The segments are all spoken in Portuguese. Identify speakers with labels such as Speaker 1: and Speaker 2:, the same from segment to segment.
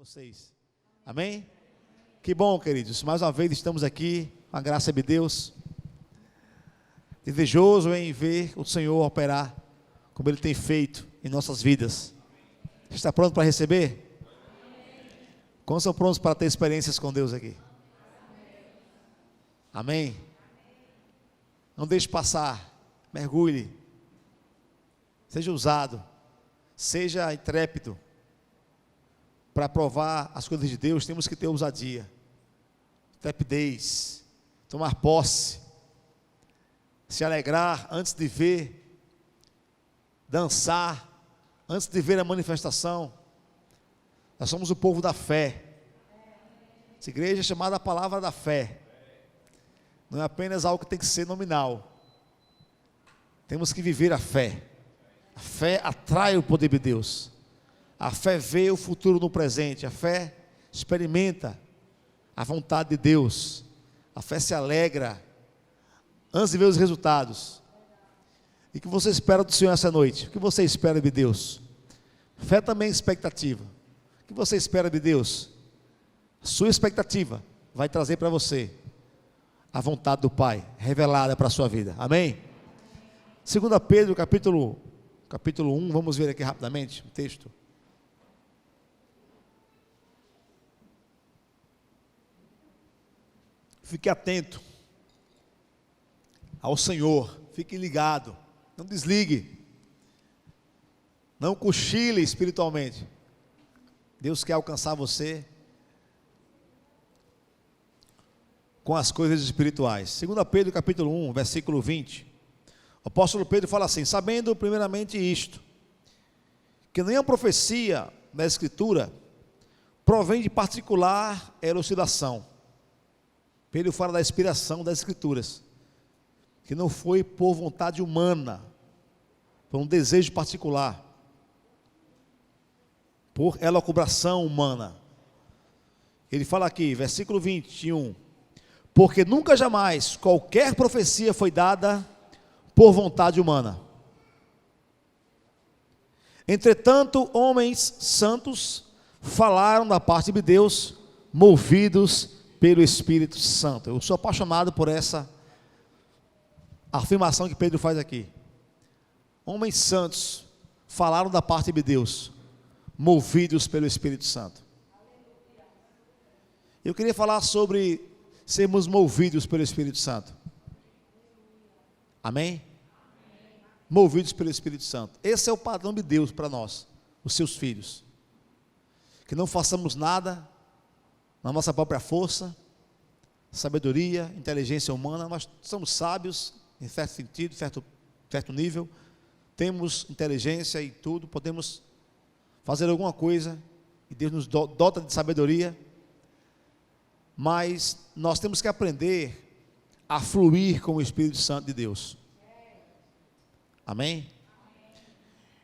Speaker 1: Vocês, amém? Que bom, queridos, mais uma vez estamos aqui, com a graça de Deus, desejoso em ver o Senhor operar, como Ele tem feito em nossas vidas. Está pronto para receber? Quantos são prontos para ter experiências com Deus aqui? Amém? Não deixe passar, mergulhe, seja ousado, seja intrépido. Para provar as coisas de Deus, temos que ter ousadia, intrepidez, tomar posse, se alegrar antes de ver, dançar antes de ver a manifestação. Nós somos o povo da fé. Essa igreja é chamada a palavra da fé. Não é apenas algo que tem que ser nominal. Temos que viver a fé. A fé atrai o poder de Deus. A fé vê o futuro no presente. A fé experimenta a vontade de Deus. A fé se alegra antes de ver os resultados. E o que você espera do Senhor essa noite? O que você espera de Deus? Fé também é expectativa. O que você espera de Deus? A sua expectativa vai trazer para você a vontade do Pai revelada para a sua vida. Amém? 2 Pedro capítulo 1, vamos ver aqui rapidamente o texto. Fique atento ao Senhor, fique ligado, não desligue, não cochile espiritualmente. Deus quer alcançar você com as coisas espirituais. 2 Pedro capítulo 1, versículo 20, o apóstolo Pedro fala assim: sabendo primeiramente isto, que nenhuma profecia da Escritura provém de particular elucidação. Pedro fala da inspiração das Escrituras, que não foi por vontade humana, por um desejo particular, por elucubração humana. Ele fala aqui, versículo 21, porque nunca jamais qualquer profecia foi dada por vontade humana. Entretanto, homens santos falaram da parte de Deus, movidos pelo Espírito Santo. Eu sou apaixonado por essa afirmação que Pedro faz aqui. Homens santos falaram da parte de Deus, movidos pelo Espírito Santo. Eu queria falar sobre sermos movidos pelo Espírito Santo. Amém? Movidos pelo Espírito Santo. Esse é o padrão de Deus para nós, os seus filhos. Que não façamos nada na nossa própria força, sabedoria, inteligência humana. Nós somos sábios em certo sentido, certo nível, temos inteligência e tudo, podemos fazer alguma coisa, e Deus nos dota de sabedoria, mas nós temos que aprender a fluir com o Espírito Santo de Deus. Amém?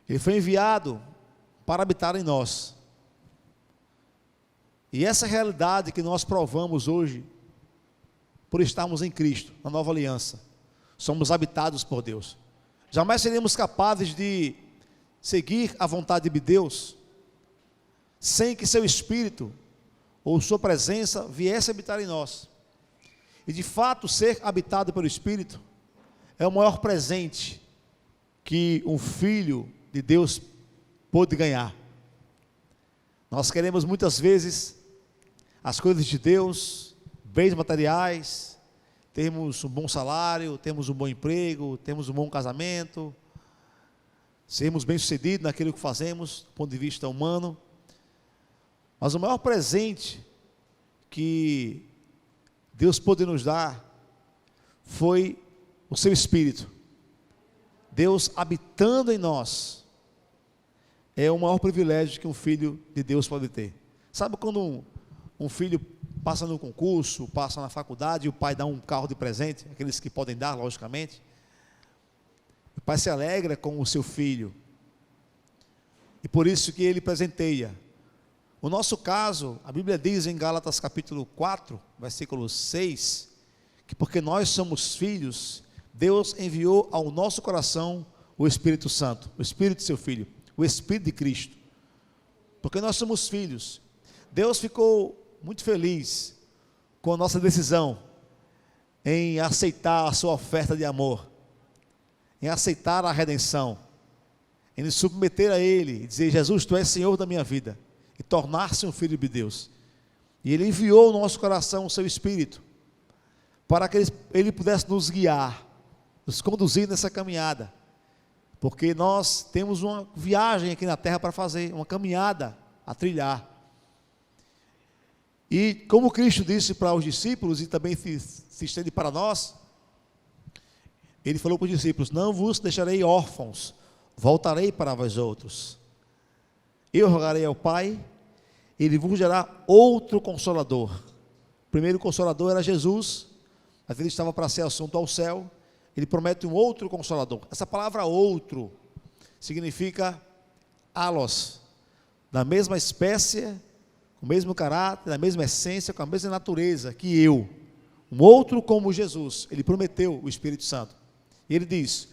Speaker 1: Ele foi enviado para habitar em nós. E essa realidade que nós provamos hoje, por estarmos em Cristo, na nova aliança, somos habitados por Deus. Jamais seremos capazes de seguir a vontade de Deus, sem que seu Espírito, ou sua presença, viesse habitar em nós. E de fato, ser habitado pelo Espírito, é o maior presente, que um filho de Deus pôde ganhar. Nós queremos muitas vezes as coisas de Deus, bens materiais, termos um bom salário, termos um bom emprego, termos um bom casamento, sermos bem-sucedidos naquilo que fazemos, do ponto de vista humano. Mas o maior presente que Deus pôde nos dar foi o seu Espírito. Deus habitando em nós é o maior privilégio que um filho de Deus pode ter. Sabe quando um filho passa no concurso, passa na faculdade e o pai dá um carro de presente, aqueles que podem dar, logicamente. O pai se alegra com o seu filho, e por isso que ele presenteia. O nosso caso, a Bíblia diz em Gálatas capítulo 4, versículo 6, que porque nós somos filhos, Deus enviou ao nosso coração o Espírito Santo, o Espírito de seu Filho, o Espírito de Cristo, porque nós somos filhos. Deus ficou muito feliz com a nossa decisão em aceitar a sua oferta de amor, em aceitar a redenção, em nos submeter a Ele e dizer: Jesus, Tu és Senhor da minha vida, e tornar-se um filho de Deus. E Ele enviou no nosso coração o Seu Espírito, para que Ele pudesse nos guiar, nos conduzir nessa caminhada, porque nós temos uma viagem aqui na terra para fazer, uma caminhada a trilhar. E como Cristo disse para os discípulos, e também se estende para nós, Ele falou para os discípulos: não vos deixarei órfãos, voltarei para vós outros. Eu rogarei ao Pai, Ele vos dará outro Consolador. O primeiro Consolador era Jesus, mas Ele estava para ser assunto ao céu. Ele promete um outro Consolador. Essa palavra outro significa allos, da mesma espécie, com o mesmo caráter, da mesma essência, com a mesma natureza que eu. Um outro como Jesus. Ele prometeu o Espírito Santo. E Ele diz: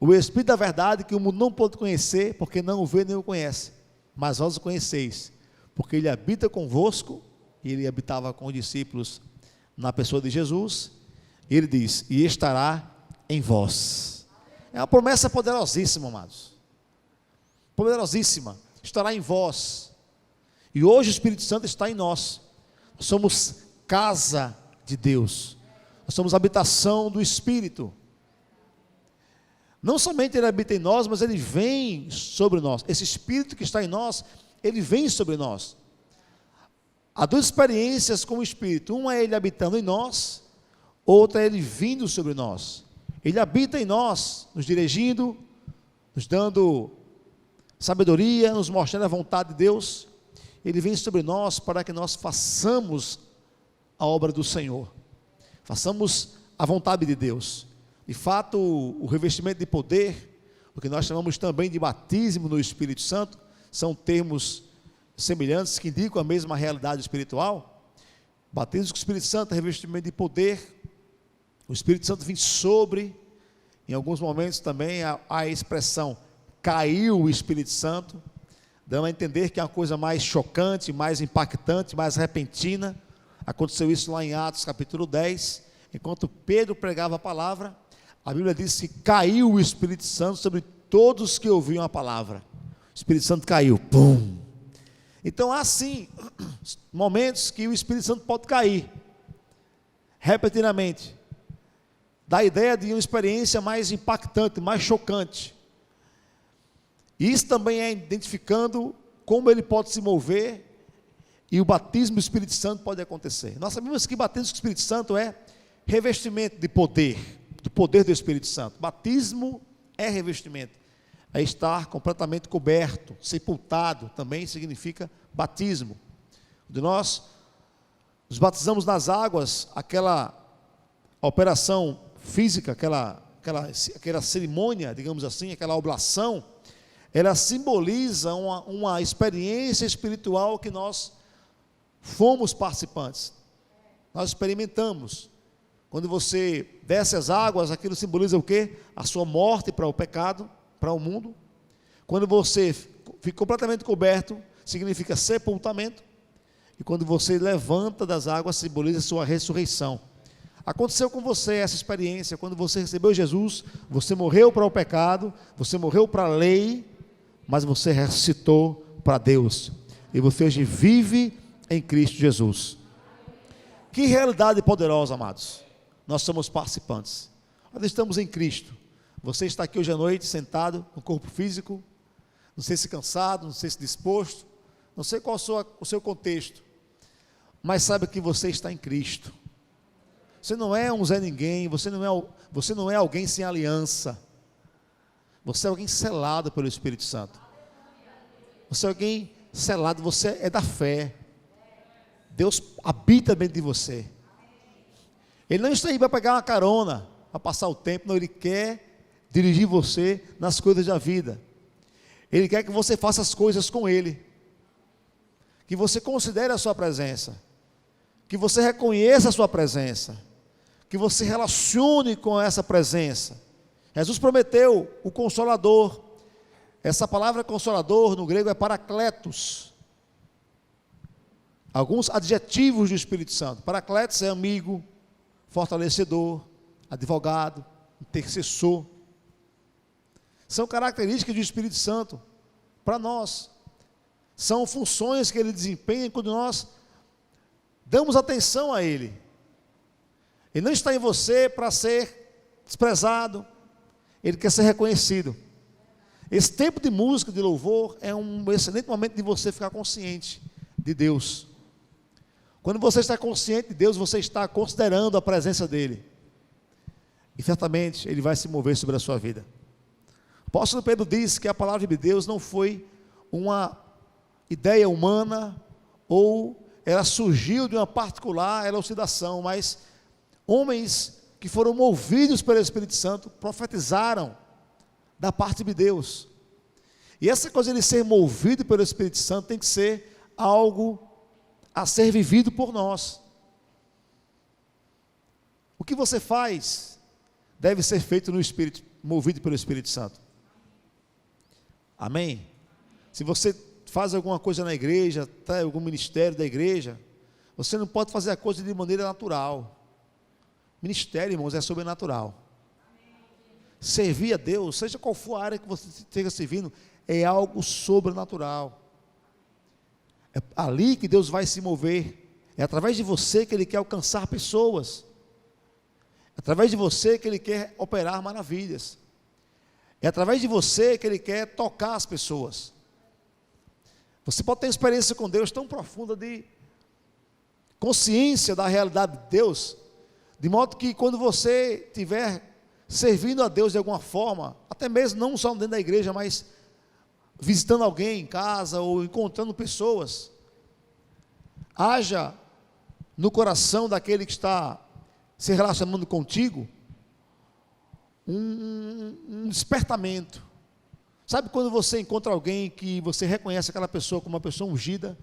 Speaker 1: o Espírito da verdade que o mundo não pode conhecer, porque não o vê nem o conhece, mas vós o conheceis, porque Ele habita convosco. E Ele habitava com os discípulos na pessoa de Jesus. E Ele diz: e estará em vós. É uma promessa poderosíssima, amados, poderosíssima. Estará em vós. E hoje o Espírito Santo está em nós. Nós somos casa de Deus, nós somos habitação do Espírito. Não somente Ele habita em nós, mas Ele vem sobre nós. Esse Espírito que está em nós, Ele vem sobre nós. Há duas experiências com o Espírito: uma é Ele habitando em nós, outra é Ele vindo sobre nós. Ele habita em nós, nos dirigindo, nos dando sabedoria, nos mostrando a vontade de Deus. Ele vem sobre nós para que nós façamos a obra do Senhor, façamos a vontade de Deus. De fato, o revestimento de poder, o que nós chamamos também de batismo no Espírito Santo, são termos semelhantes que indicam a mesma realidade espiritual. Batismo com o Espírito Santo, revestimento de poder. O Espírito Santo vem sobre. Em alguns momentos também a expressão caiu o Espírito Santo, dando a entender que é uma coisa mais chocante, mais impactante, mais repentina. Aconteceu isso lá em Atos capítulo 10, enquanto Pedro pregava a palavra, a Bíblia diz que caiu o Espírito Santo sobre todos que ouviam a palavra. O Espírito Santo caiu, pum. Então há sim momentos que o Espírito Santo pode cair repentinamente, dá a ideia de uma experiência mais impactante, mais chocante. E isso também é identificando como ele pode se mover, e o batismo do Espírito Santo pode acontecer. Nós sabemos que batismo do Espírito Santo é revestimento de poder, do poder do Espírito Santo. Batismo é revestimento, é estar completamente coberto, sepultado, também significa batismo. De nós nos batizamos nas águas, aquela operação física, aquela cerimônia, digamos assim, aquela oblação, ela simboliza uma experiência espiritual que nós fomos participantes, nós experimentamos. Quando você desce as águas, aquilo simboliza o quê? A sua morte para o pecado, para o mundo. Quando você fica completamente coberto, significa sepultamento. E quando você levanta das águas, simboliza a sua ressurreição. Aconteceu com você essa experiência, quando você recebeu Jesus, você morreu para o pecado, você morreu para a lei, mas você ressuscitou para Deus, e você hoje vive em Cristo Jesus. Que realidade poderosa, amados. Nós somos participantes, nós estamos em Cristo. Você está aqui hoje à noite, sentado no corpo físico, não sei se cansado, não sei se disposto, não sei qual o seu contexto, mas saiba que você está em Cristo. Você não é um Zé Ninguém, você não é alguém sem aliança, você é alguém selado pelo Espírito Santo, você é alguém selado, você é da fé, Deus habita dentro de você. Ele não está aí para pegar uma carona, para passar o tempo, não, Ele quer dirigir você nas coisas da vida, Ele quer que você faça as coisas com Ele, que você considere a sua presença, que você reconheça a sua presença, que você relacione com essa presença. Jesus prometeu o Consolador. Essa palavra Consolador no grego é Paracletos. alguns adjetivos do Espírito Santo. Paracletos é amigo, fortalecedor, advogado, intercessor. São características do Espírito Santo para nós. São funções que ele desempenha quando nós damos atenção a ele. Ele não está em você para ser desprezado, ele quer ser reconhecido. Esse tempo de música, de louvor, é um excelente momento de você ficar consciente de Deus. Quando você está consciente de Deus, você está considerando a presença dele. E certamente ele vai se mover sobre a sua vida. O apóstolo Pedro diz que a palavra de Deus não foi uma ideia humana, ou ela surgiu de uma particular elucidação, mas homens que foram movidos pelo Espírito Santo profetizaram da parte de Deus. E essa coisa de ser movido pelo Espírito Santo tem que ser algo a ser vivido por nós. O que você faz deve ser feito no Espírito, movido pelo Espírito Santo. Amém? Se você faz alguma coisa na igreja, tá, algum ministério da igreja, você não pode fazer a coisa de maneira natural. Ministério, irmãos, é sobrenatural. Servir a Deus, seja qual for a área que você esteja servindo, é algo sobrenatural. É ali que Deus vai se mover. É através de você que Ele quer alcançar pessoas. É através de você que Ele quer operar maravilhas. É através de você que Ele quer tocar as pessoas. Você pode ter uma experiência com Deus tão profunda de consciência da realidade de Deus, de modo que quando você estiver servindo a Deus de alguma forma, até mesmo não só dentro da igreja, mas visitando alguém em casa ou encontrando pessoas, haja no coração daquele que está se relacionando contigo um despertamento. Sabe quando você encontra alguém que você reconhece aquela pessoa como uma pessoa ungida,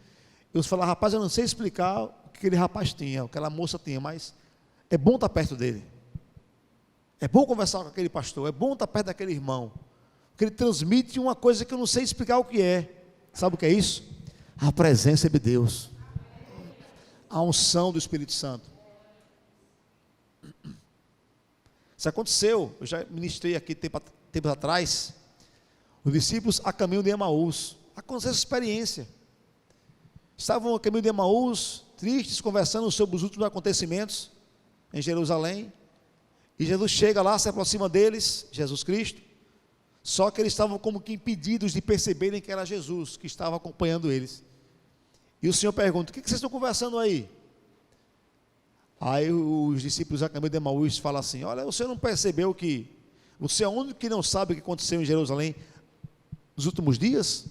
Speaker 1: e você fala, rapaz, eu não sei explicar o que aquele rapaz tinha, o que aquela moça tinha, mas é bom estar perto dele. É bom conversar com aquele pastor, é bom estar perto daquele irmão, porque ele transmite uma coisa que eu não sei explicar o que é. Sabe o que é isso? A presença de Deus, a unção do Espírito Santo. Isso aconteceu, eu já ministrei aqui tempos atrás, os discípulos a caminho de Emaús. Aconteceu essa experiência. Estavam a caminho de Emaús, tristes, conversando sobre os últimos acontecimentos em Jerusalém. E Jesus chega lá, se aproxima deles, Jesus Cristo. Só que eles estavam como que impedidos de perceberem que era Jesus que estava acompanhando eles. E o Senhor pergunta, o que vocês estão conversando aí? Aí os discípulos a caminho de Emaús falam assim, olha, você não percebeu que você é o único que não sabe o que aconteceu em Jerusalém nos últimos dias?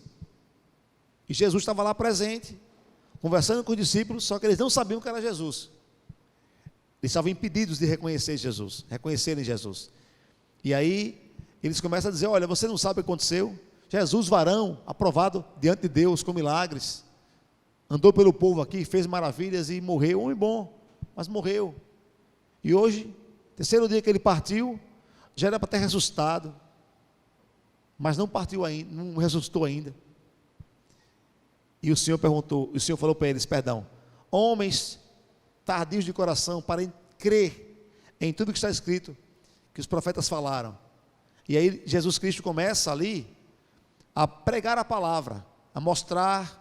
Speaker 1: E Jesus estava lá presente, conversando com os discípulos, só que eles não sabiam que era Jesus. Eles estavam impedidos de reconhecerem Jesus. E aí, eles começam a dizer, olha, você não sabe o que aconteceu? Jesus, varão, aprovado diante de Deus com milagres, andou pelo povo aqui, fez maravilhas e morreu, homem bom, mas morreu. E hoje, terceiro dia que ele partiu, já era para ter ressuscitado, mas não partiu ainda, não ressuscitou ainda. E o Senhor falou para eles, homens tardios de coração, para crer em tudo que está escrito, que os profetas falaram. E aí Jesus Cristo começa ali a pregar a palavra, a mostrar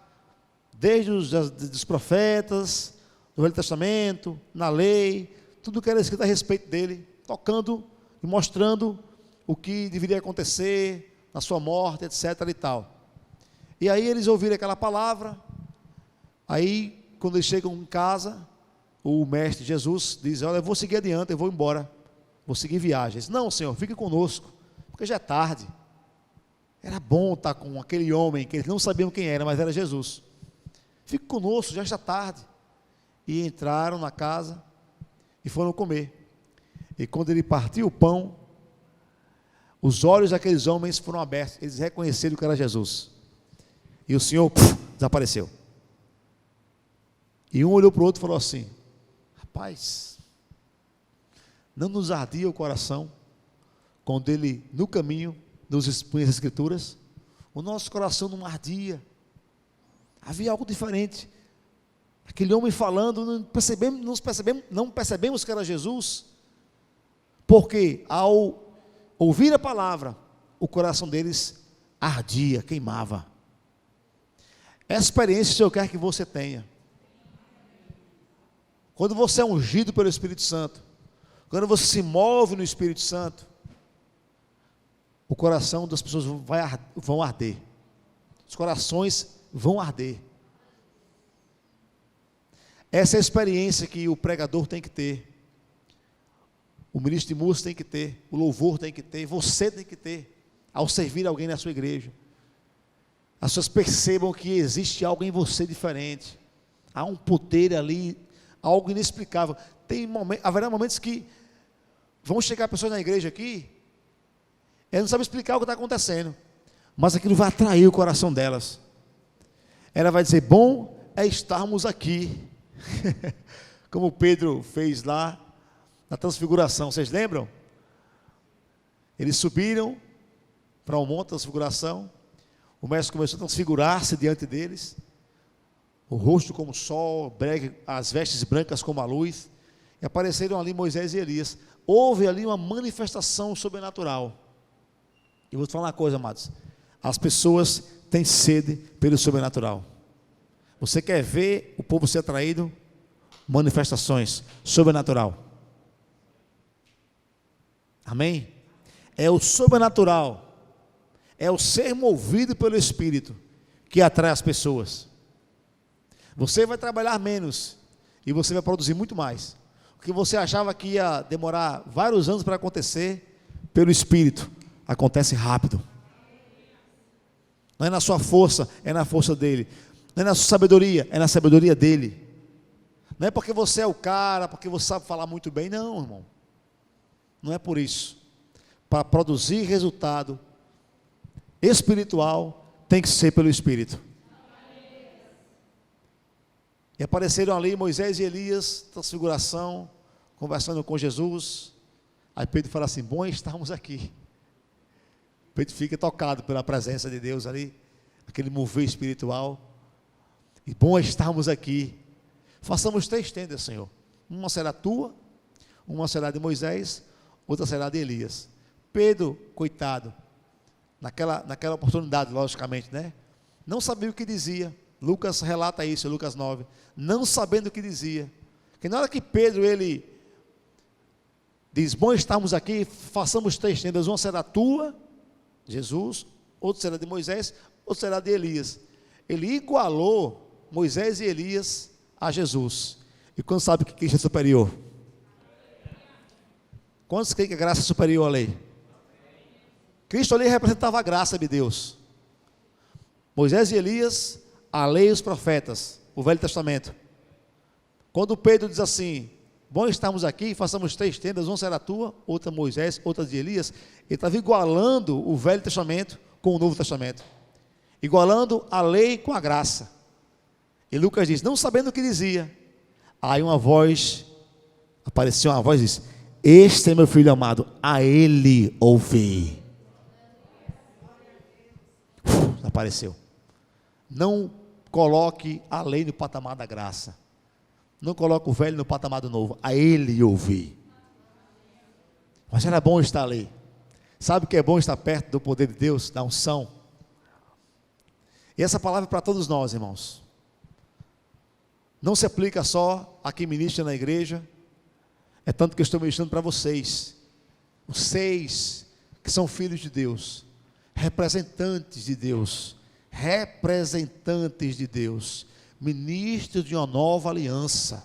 Speaker 1: desde os profetas, do Velho Testamento, na lei, tudo que era escrito a respeito dele, tocando e mostrando o que deveria acontecer na sua morte, etc. e tal. E aí eles ouviram aquela palavra. Aí quando eles chegam em casa, o mestre Jesus diz, olha, eu vou seguir adiante, eu vou embora, vou seguir viagens. Não, Senhor, fique conosco, porque já é tarde. Era bom estar com aquele homem que eles não sabiam quem era, mas era Jesus. Fique conosco, já está tarde. E entraram na casa e foram comer. E quando ele partiu o pão, os olhos daqueles homens foram abertos, eles reconheceram que era Jesus. E o Senhor desapareceu. E um olhou para o outro e falou assim, rapaz, não nos ardia o coração quando ele no caminho nos expunha as Escrituras? O nosso coração não ardia, havia algo diferente. Aquele homem falando, não percebemos que era Jesus, porque ao ouvir a palavra, o coração deles ardia, queimava. Essa experiência eu quero que você tenha. Quando você é ungido pelo Espírito Santo, quando você se move no Espírito Santo, o coração das pessoas vão arder. Os corações vão arder. Essa é a experiência que o pregador tem que ter. O ministro de música tem que ter. O louvor tem que ter. Você tem que ter. Ao servir alguém na sua igreja. As pessoas percebam que existe algo em você diferente. Há um poder ali, algo inexplicável. Haverá momentos que vão chegar pessoas na igreja aqui, elas não sabem explicar o que está acontecendo, mas aquilo vai atrair o coração delas. Ela vai dizer: bom é estarmos aqui. Como Pedro fez lá na transfiguração, vocês lembram? Eles subiram para o monte da transfiguração, o mestre começou a transfigurar-se diante deles, o rosto como o sol, as vestes brancas como a luz, e apareceram ali Moisés e Elias. Houve ali uma manifestação sobrenatural. E vou te falar uma coisa, amados, as pessoas têm sede pelo sobrenatural. Você quer ver o povo ser atraído? Manifestações sobrenatural. Amém? É o sobrenatural, é o ser movido pelo Espírito que atrai as pessoas. Você vai trabalhar menos e você vai produzir muito mais. O que você achava que ia demorar vários anos para acontecer, pelo Espírito, acontece rápido. Não é na sua força, é na força dele. Não é na sua sabedoria, é na sabedoria dele. Não é porque você é o cara, porque você sabe falar muito bem, não, irmão. Não é por isso. Para produzir resultado espiritual, tem que ser pelo Espírito. E apareceram ali Moisés e Elias, transfiguração, conversando com Jesus. Aí Pedro fala assim: bom é estarmos aqui. Pedro fica tocado pela presença de Deus ali, aquele mover espiritual. E bom é estarmos aqui. Façamos 3 tendas, Senhor. Uma será tua, uma será de Moisés, outra será de Elias. Pedro, coitado, naquela oportunidade, logicamente, né? Não sabia o que dizia. Lucas relata isso, Lucas 9. Não sabendo o que dizia. Que na hora que Pedro, ele diz: bom estarmos aqui, façamos 3 tendas. Uma será tua, Jesus, outra será de Moisés, outra será de Elias. Ele igualou Moisés e Elias a Jesus. E quando sabe que Cristo é superior? Quantos creem que a graça é superior à lei? Cristo ali representava a graça de Deus. Moisés e Elias, a lei e os profetas, o Velho Testamento. Quando Pedro diz assim: bom estarmos aqui, façamos 3 tendas, uma será tua, outra Moisés, outra de Elias. Ele estava igualando o Velho Testamento com o Novo Testamento, igualando a lei com a graça. E Lucas diz: não sabendo o que dizia, aí apareceu uma voz e disse: este é meu filho amado, a ele ouvi. Apareceu. Não coloque a lei no patamar da graça, não coloque o velho no patamar do novo, a ele ouvi. Mas era bom estar ali. Sabe o que é bom estar perto do poder de Deus, da unção? E essa palavra é para todos nós, irmãos. Não se aplica só a quem ministra na igreja. É tanto que eu estou ministrando para vocês que são filhos de Deus, representantes de Deus, ministros de uma nova aliança.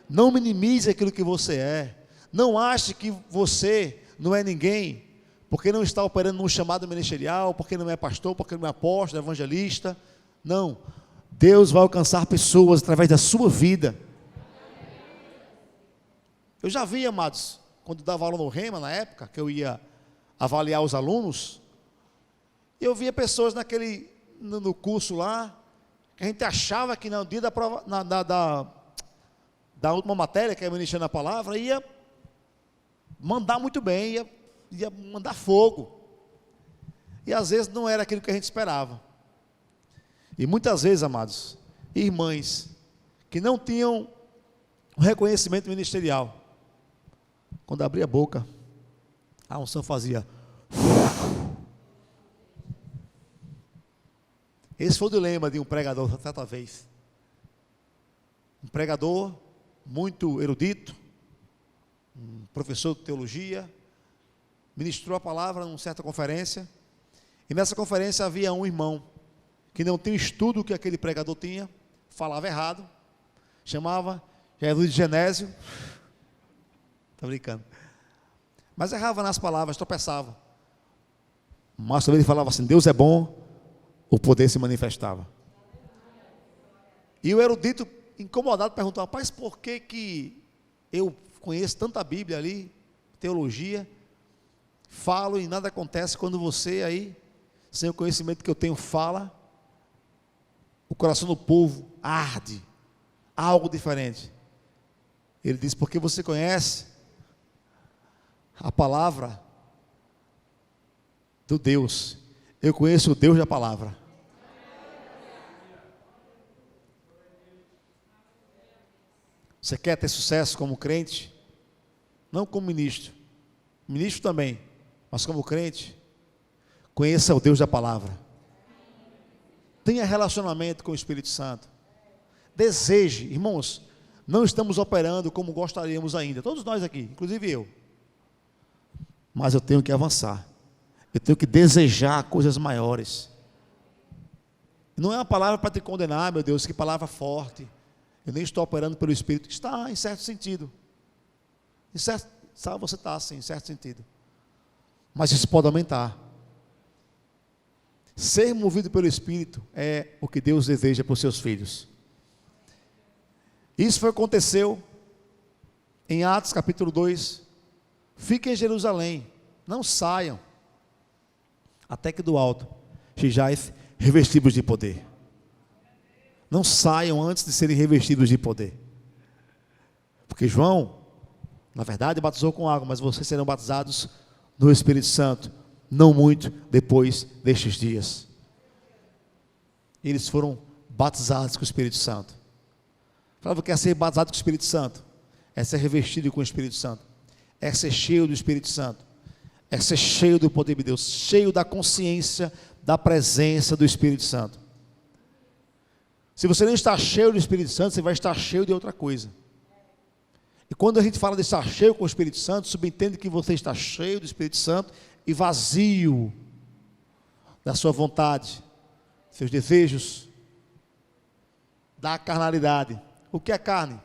Speaker 1: Não minimize aquilo que você é. Não ache que você não é ninguém, porque não está operando num chamado ministerial, porque não é pastor, porque não é apóstolo, evangelista. Não, Deus vai alcançar pessoas através da sua vida. Eu já vi, amados, quando dava aula no Rema, na época, que eu ia avaliar os alunos, eu via pessoas no curso lá, que a gente achava que no dia da prova, da última matéria, que é ministrando a palavra, ia mandar muito bem, ia mandar fogo. E às vezes não era aquilo que a gente esperava. E muitas vezes, amados, irmãs, que não tinham um reconhecimento ministerial. Quando abria a boca, a unção fazia. Esse foi o dilema de um pregador certa vez. Um pregador muito erudito, um professor de teologia, ministrou a palavra numa certa conferência, e nessa conferência havia um irmão que não tinha o estudo que aquele pregador tinha, falava errado, chamava Jesus de Genésio, está brincando, mas errava nas palavras, tropeçava, mas também ele falava assim: Deus é bom, o poder se manifestava. E o erudito, incomodado, perguntou: rapaz, por que eu conheço tanta Bíblia ali, teologia, falo e nada acontece, quando você aí, sem o conhecimento que eu tenho, fala, o coração do povo arde, algo diferente. Ele disse: porque você conhece a palavra do Deus, eu conheço o Deus da palavra. Você quer ter sucesso como crente? Não como ministro, ministro também, mas como crente, conheça o Deus da palavra. Tenha relacionamento com o Espírito Santo. Deseje, irmãos, não estamos operando como gostaríamos ainda, todos nós aqui, inclusive eu. Mas eu tenho que avançar. Eu tenho que desejar coisas maiores. Não é uma palavra para te condenar, meu Deus, que palavra forte. Eu nem estou operando pelo Espírito. Está, em certo sentido. Em certo, sabe, você está assim, em certo sentido. Mas isso pode aumentar. Ser movido pelo Espírito é o que Deus deseja para os seus filhos. Isso foi o que aconteceu em Atos capítulo 2. Fiquem em Jerusalém, não saiam, até que do alto sejais revestidos de poder. Não saiam antes de serem revestidos de poder. Porque João, na verdade, batizou com água, mas vocês serão batizados no Espírito Santo, não muito depois destes dias. Eles foram batizados com o Espírito Santo. Falava que é ser batizado com o Espírito Santo, é ser revestido com o Espírito Santo, é ser cheio do Espírito Santo, é ser cheio do poder de Deus, cheio da consciência da presença do Espírito Santo. Se você não está cheio do Espírito Santo, você vai estar cheio de outra coisa. E quando a gente fala de estar cheio com o Espírito Santo, subentende que você está cheio do Espírito Santo e vazio da sua vontade, seus desejos, da carnalidade. O que é carne,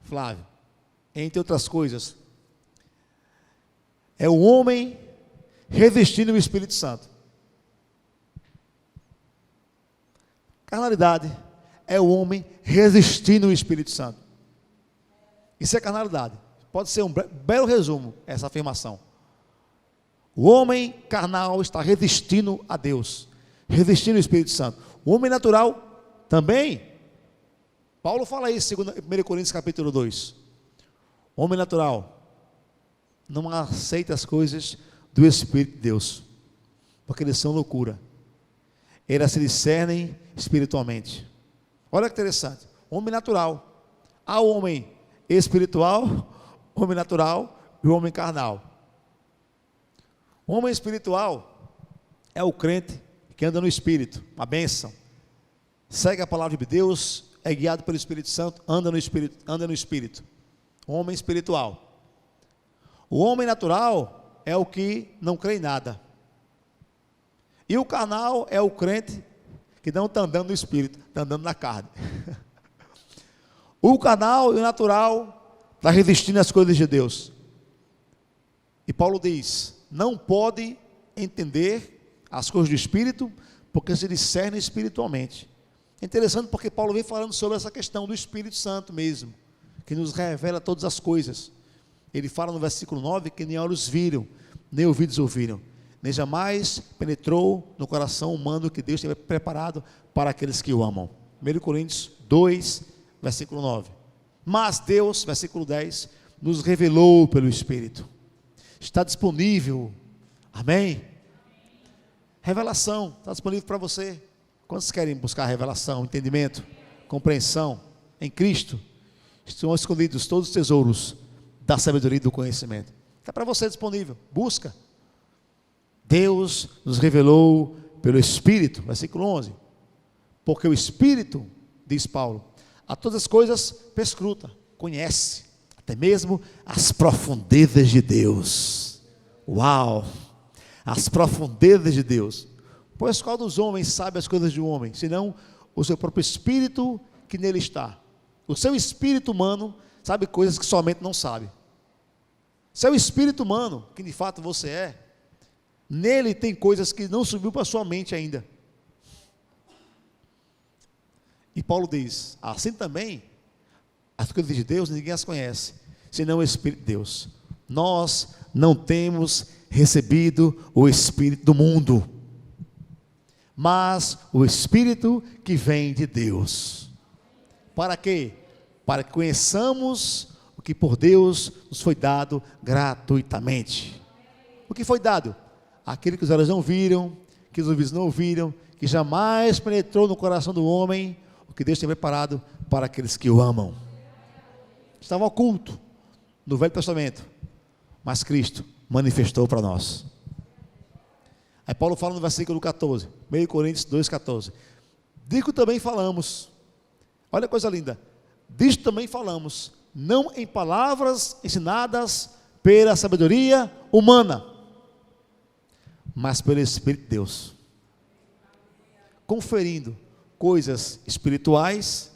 Speaker 1: Flávio? Entre outras coisas, é o homem revestindo o Espírito Santo. Carnalidade é o homem resistindo o Espírito Santo. Isso é carnalidade. Pode ser um belo resumo, essa afirmação. O homem carnal está resistindo a Deus, resistindo o Espírito Santo. O homem natural também. Paulo fala isso em 1 Coríntios capítulo 2. O homem natural não aceita as coisas do Espírito de Deus, porque eles são loucura. Eles se discernem espiritualmente. Olha que interessante. Homem natural. Há o homem espiritual, o homem natural e o homem carnal. O homem espiritual é o crente que anda no Espírito, uma bênção. Segue a palavra de Deus, é guiado pelo Espírito Santo, anda no Espírito. O homem espiritual. O homem natural é o que não crê em nada. E o carnal é o crente que não está andando no Espírito, está andando na carne. O carnal e o natural está resistindo às coisas de Deus. E Paulo diz: não pode entender as coisas do Espírito, porque se discerne espiritualmente. É interessante porque Paulo vem falando sobre essa questão do Espírito Santo mesmo, que nos revela todas as coisas. Ele fala no versículo 9 que nem olhos viram, nem ouvidos ouviram, nem jamais penetrou no coração humano que Deus tem preparado para aqueles que o amam. 1 Coríntios 2, versículo 9. Mas Deus, versículo 10, nos revelou pelo Espírito. Está disponível, amém? Revelação, está disponível para você. Quantos querem buscar revelação, entendimento, compreensão? em Cristo, estão escondidos todos os tesouros da sabedoria e do conhecimento. Está para você disponível, busca. Deus nos revelou pelo Espírito, versículo 11, porque o Espírito, diz Paulo, a todas as coisas perscruta, conhece, até mesmo as profundezas de Deus. Uau! As profundezas de Deus. Pois qual dos homens sabe as coisas do homem, senão o seu próprio Espírito que nele está? O seu espírito humano sabe coisas que somente não sabe. Seu espírito humano, que de fato você é, nele tem coisas que não subiu para a sua mente ainda. E Paulo diz, assim também, as coisas de Deus ninguém as conhece, senão o Espírito de Deus. Nós não temos recebido o Espírito do mundo, mas o Espírito que vem de Deus. Para quê? Para que conheçamos o que por Deus nos foi dado gratuitamente. O que foi dado? Aquilo que os olhos não viram, que os ouvidos não ouviram, que jamais penetrou no coração do homem, o que Deus tem preparado para aqueles que o amam. Estava oculto no Velho Testamento, mas Cristo manifestou para nós. Aí Paulo fala no versículo 14, 1 Coríntios 2,14. Digo também falamos, olha a coisa linda, disto também falamos, não em palavras ensinadas pela sabedoria humana, mas pelo Espírito de Deus, conferindo coisas espirituais,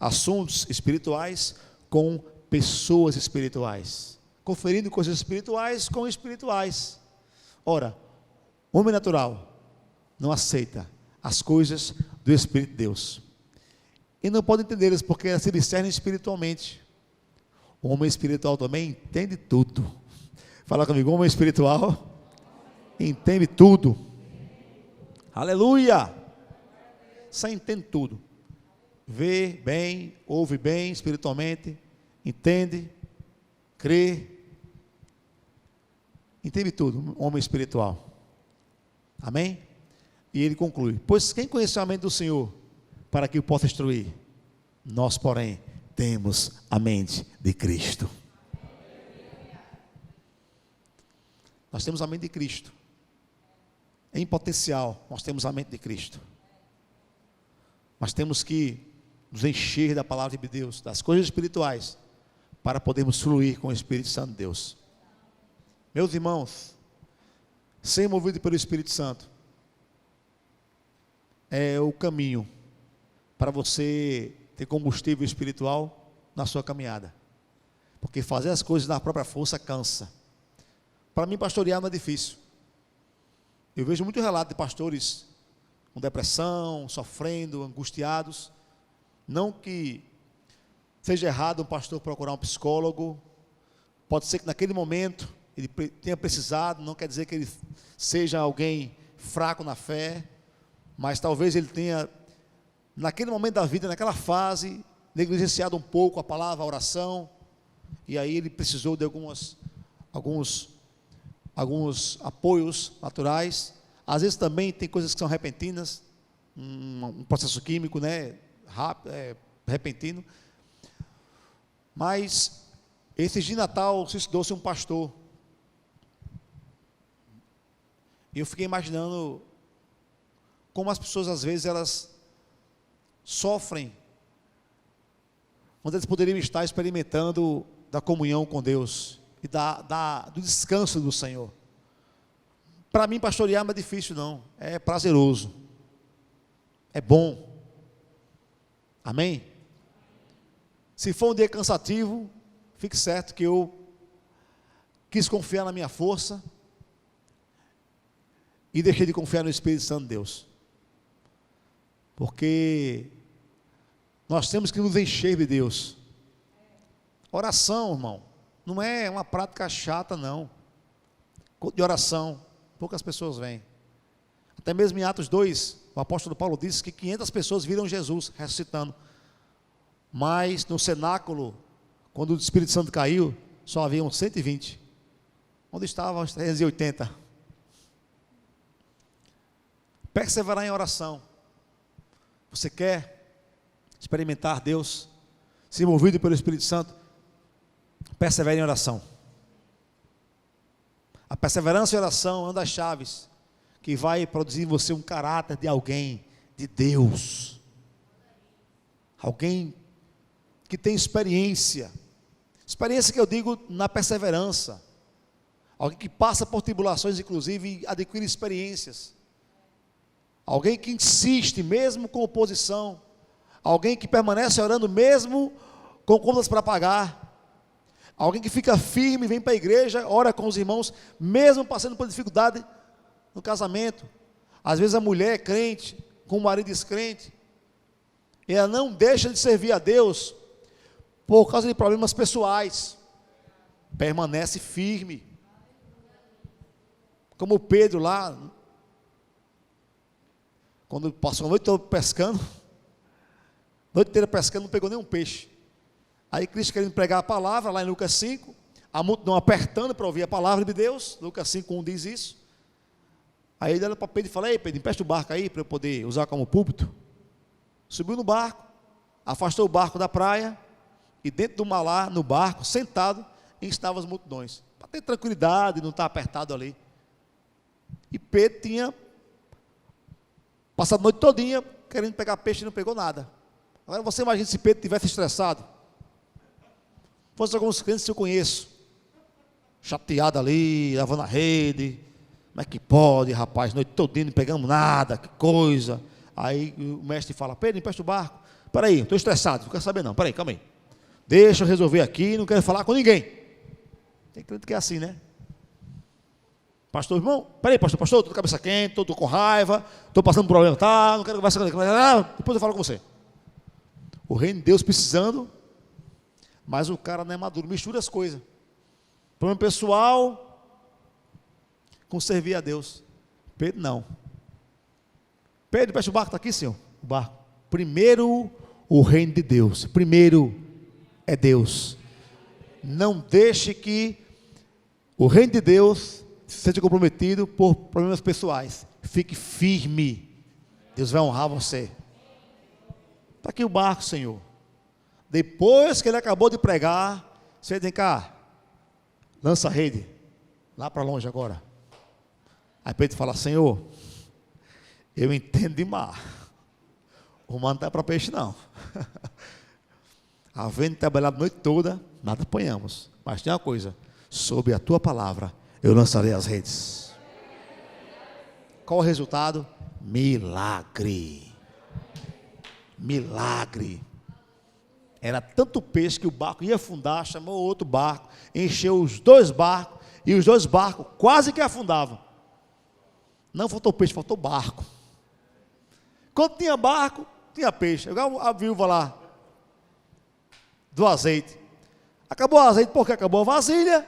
Speaker 1: assuntos espirituais com pessoas espirituais, conferindo coisas espirituais com espirituais. Ora, o homem natural não aceita as coisas do Espírito de Deus, e não pode entendê-las porque elas se discernem espiritualmente. O homem espiritual também entende tudo. Fala comigo, o homem espiritual entende tudo. Aleluia! Você entende tudo. Vê bem, ouve bem espiritualmente, entende, crê, entende tudo, homem espiritual. Amém? E ele conclui, pois quem conheceu a mente do Senhor, para que o possa instruir? Nós, porém, temos a mente de Cristo. Nós temos a mente de Cristo. Em potencial, nós temos a mente de Cristo. Mas temos que nos encher da palavra de Deus, das coisas espirituais, para podermos fluir com o Espírito Santo de Deus. Meus irmãos, ser movido pelo Espírito Santo é o caminho para você ter combustível espiritual na sua caminhada, porque fazer as coisas na própria força cansa. Para mim pastorear não é difícil. Eu vejo muito relato de pastores com depressão, sofrendo, angustiados. Não que seja errado um pastor procurar um psicólogo, pode ser que naquele momento ele tenha precisado, não quer dizer que ele seja alguém fraco na fé, mas talvez ele tenha, naquele momento da vida, naquela fase, negligenciado um pouco a palavra, a oração, e aí ele precisou de alguns apoios naturais. Às vezes também tem coisas que são repentinas, um processo químico, né, rápido, repentino. Mas esses de Natal suicidou-se um pastor. E eu fiquei imaginando como as pessoas às vezes elas sofrem quando eles poderiam estar experimentando da comunhão com Deus e do descanso do Senhor. Para mim pastorear não é difícil não, é prazeroso, é bom. Amém? Se for um dia cansativo, fique certo que eu quis confiar na minha força e deixei de confiar no Espírito Santo de Deus, porque nós temos que nos encher de Deus. Oração, irmão, não é uma prática chata não, de oração, poucas pessoas vêm. Até mesmo em Atos 2, o apóstolo Paulo disse que 500 pessoas viram Jesus ressuscitando, mas no cenáculo, quando o Espírito Santo caiu, só haviam 120, onde estavam os 380. Perseverar em oração. Você quer experimentar Deus, ser movido pelo Espírito Santo, persevere em oração. A perseverança em oração é uma das chaves que vai produzir em você um caráter de alguém, de Deus. Alguém que tem experiência. Experiência que eu digo na perseverança. Alguém que passa por tribulações, inclusive, e adquire experiências. Alguém que insiste, mesmo com oposição. Alguém que permanece orando, mesmo com contas para pagar. Alguém que fica firme, vem para a igreja, ora com os irmãos, mesmo passando por dificuldade no casamento. Às vezes a mulher é crente, com o marido descrente, e ela não deixa de servir a Deus por causa de problemas pessoais. Permanece firme. Como Pedro lá, quando passou a noite toda pescando, a noite inteira pescando, não pegou nenhum peixe. Aí Cristo querendo pregar a palavra, lá em Lucas 5, a multidão apertando para ouvir a palavra de Deus, Lucas 5:1 diz isso. Aí ele olha para Pedro e fala: ei Pedro, empresta o barco aí para eu poder usar como púlpito. Subiu no barco, afastou o barco da praia, e dentro do mar lá, no barco, sentado, estavam as multidões, para ter tranquilidade, não estar apertado ali. E Pedro tinha passado a noite todinha querendo pegar peixe e não pegou nada. Agora você imagina se Pedro estivesse estressado. Fosse alguns crentes que eu conheço, chateado ali, lavando a rede. Como é que pode, rapaz, noite todinha não pegamos nada, que coisa. Aí o mestre fala: Pedro, empresta o barco. Peraí, estou estressado, não quero saber não, peraí, calma aí. Deixa eu resolver aqui, não quero falar com ninguém. Tem crente que é assim, né? Pastor, irmão, peraí, pastor, estou de cabeça quente, estou com raiva, estou passando por problema, tá, não quero conversar com ninguém, depois eu falo com você. O reino de Deus precisando, mas o cara não é maduro, mistura as coisas. Problema pessoal com servir a Deus. Pedro não. Pedro, fecha o barco, está aqui, senhor, o barco. Primeiro o reino de Deus, primeiro é Deus. Não deixe que o reino de Deus seja comprometido por problemas pessoais. Fique firme, Deus vai honrar você. Está aqui o barco, Senhor. Depois que ele acabou de pregar, você vem cá, lança a rede lá para longe agora. Aí Pedro fala: Senhor, eu entendo de mar, o mar não está para peixe não. Havendo trabalhado a noite toda, nada apanhamos, mas tem uma coisa: sob a tua palavra eu lançarei as redes. Qual o resultado? Milagre. Milagre. Era tanto peixe que o barco ia afundar, chamou outro barco, encheu os dois barcos, e os dois barcos quase que afundavam. Não faltou peixe, faltou barco. Quando tinha barco, tinha peixe. Igual a viúva lá do azeite. Acabou o azeite porque acabou a vasilha.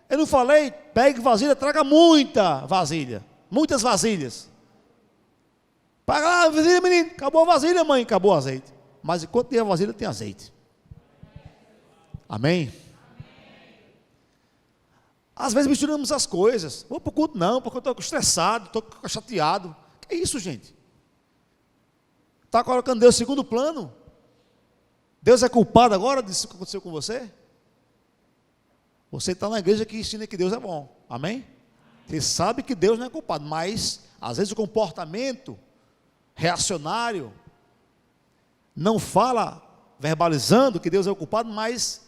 Speaker 1: Eu não falei, pegue vasilha, traga muita vasilha, muitas vasilhas. Paga lá a vasilha, menino, acabou a vasilha, mãe, acabou o azeite. Mas enquanto tem a vasilha, tem azeite. Amém? Às vezes misturamos as coisas. Vou para o culto não, porque eu estou estressado, estou chateado. Que é isso, gente? Está colocando Deus em segundo plano? Deus é culpado agora disso que aconteceu com você? Você está na igreja que ensina que Deus é bom, amém? Você sabe que Deus não é culpado, mas às vezes o comportamento reacionário não fala, verbalizando que Deus é o culpado, mas